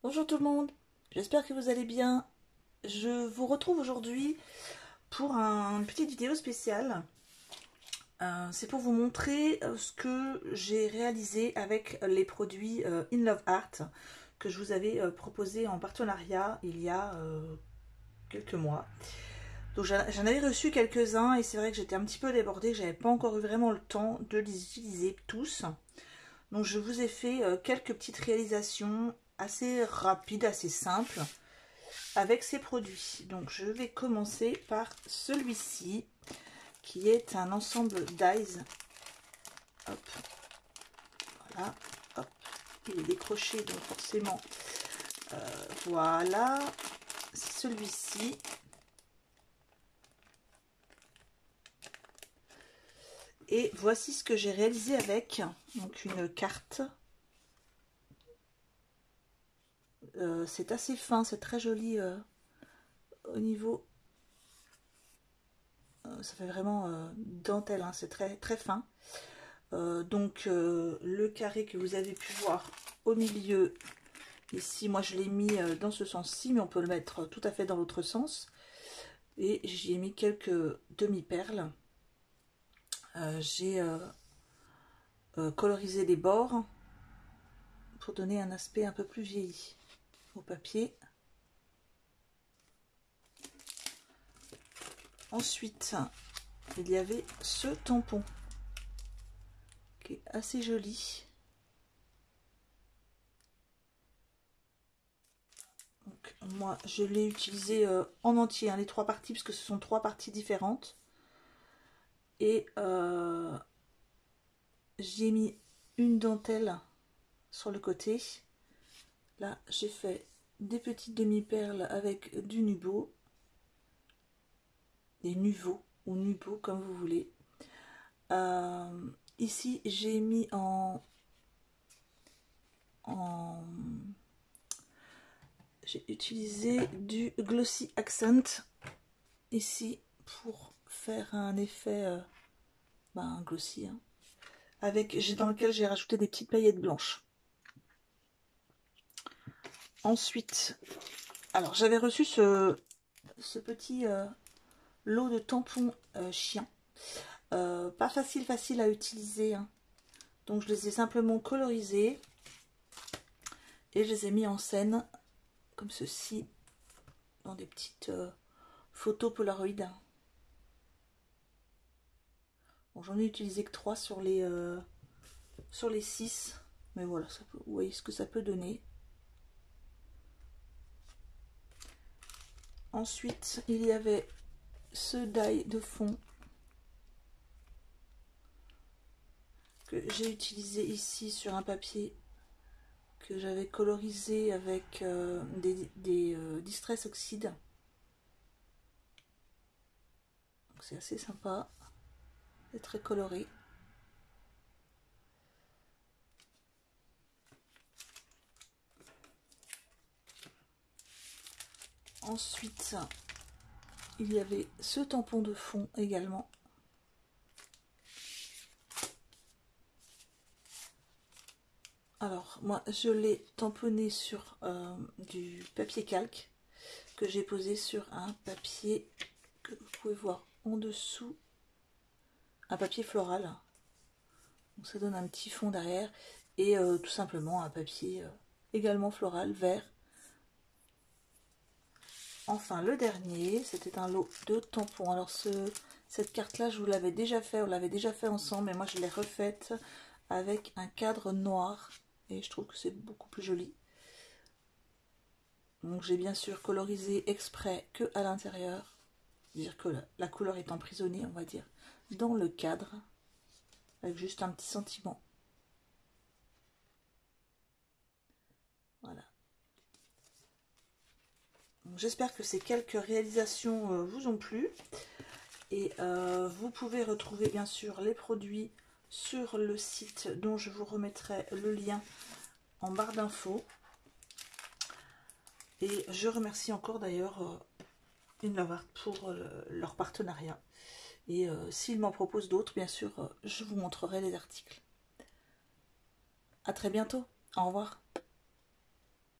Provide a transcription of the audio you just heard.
Bonjour tout le monde, j'espère que vous allez bien. Je vous retrouve aujourd'hui pour une petite vidéo spéciale. C'est pour vous montrer ce que j'ai réalisé avec les produits In Love Art que je vous avais proposé en partenariat il y a quelques mois. Donc j'en avais reçu quelques-uns et c'est vrai que j'étais un petit peu débordée, que j'avais pas encore eu vraiment le temps de les utiliser tous. Donc je vous ai fait quelques petites réalisations assez rapides, assez simples avec ces produits. Donc je vais commencer par celui-ci qui est un ensemble d'eyes. Hop, voilà, hop, il est décroché donc forcément. Voilà, c'est celui-ci. Et voici ce que j'ai réalisé avec, donc une carte. C'est assez fin, c'est très joli au niveau. Ça fait vraiment dentelle, hein, c'est très très fin. Donc le carré que vous avez pu voir au milieu, ici, moi je l'ai mis dans ce sens-ci, mais on peut le mettre tout à fait dans l'autre sens. Et j'y ai mis quelques demi-perles. J'ai colorisé les bords pour donner un aspect un peu plus vieilli au papier. Ensuite, il y avait ce tampon qui est assez joli. Donc, moi, je l'ai utilisé en entier, hein, les trois parties, parce que ce sont trois parties différentes. Et j'ai mis une dentelle sur le côté. Là, j'ai fait des petites demi-perles avec du nubo. Des nuveaux ou nubo, comme vous voulez. Ici, j'ai mis j'ai utilisé du Glossy Accent ici pour faire un effet glossy, hein, dans lequel j'ai rajouté des petites paillettes blanches. Ensuite, alors j'avais reçu ce petit lot de tampons chiens. Pas facile à utiliser, hein. Donc je les ai simplement colorisés et je les ai mis en scène comme ceci dans des petites photos Polaroid. Bon, j'en ai utilisé que 3 sur les 6, mais voilà, ça peut, vous voyez ce que ça peut donner. Ensuite, il y avait ce die de fond que j'ai utilisé ici sur un papier que j'avais colorisé avec des Distress Oxide. C'est assez sympa, c'est très coloré. Ensuite, il y avait ce tampon de fond également. Alors, moi, je l'ai tamponné sur du papier calque que j'ai posé sur un papier que vous pouvez voir en dessous, un papier floral. Donc, ça donne un petit fond derrière et tout simplement un papier également floral, vert. Enfin, le dernier, c'était un lot de tampons. Alors, cette carte-là, je vous l'avais déjà fait, on l'avait déjà fait ensemble, mais moi, je l'ai refaite avec un cadre noir. Et je trouve que c'est beaucoup plus joli. Donc, j'ai bien sûr colorisé exprès que à l'intérieur. C'est-à-dire que la couleur est emprisonnée, on va dire, dans le cadre. Avec juste un petit sentiment. Voilà. J'espère que ces quelques réalisations vous ont plu. Et vous pouvez retrouver bien sûr les produits sur le site dont je vous remettrai le lien en barre d'infos. Et je remercie encore d'ailleurs In Love Art pour leur partenariat. Et s'ils m'en proposent d'autres, bien sûr, je vous montrerai les articles. À très bientôt. Au revoir.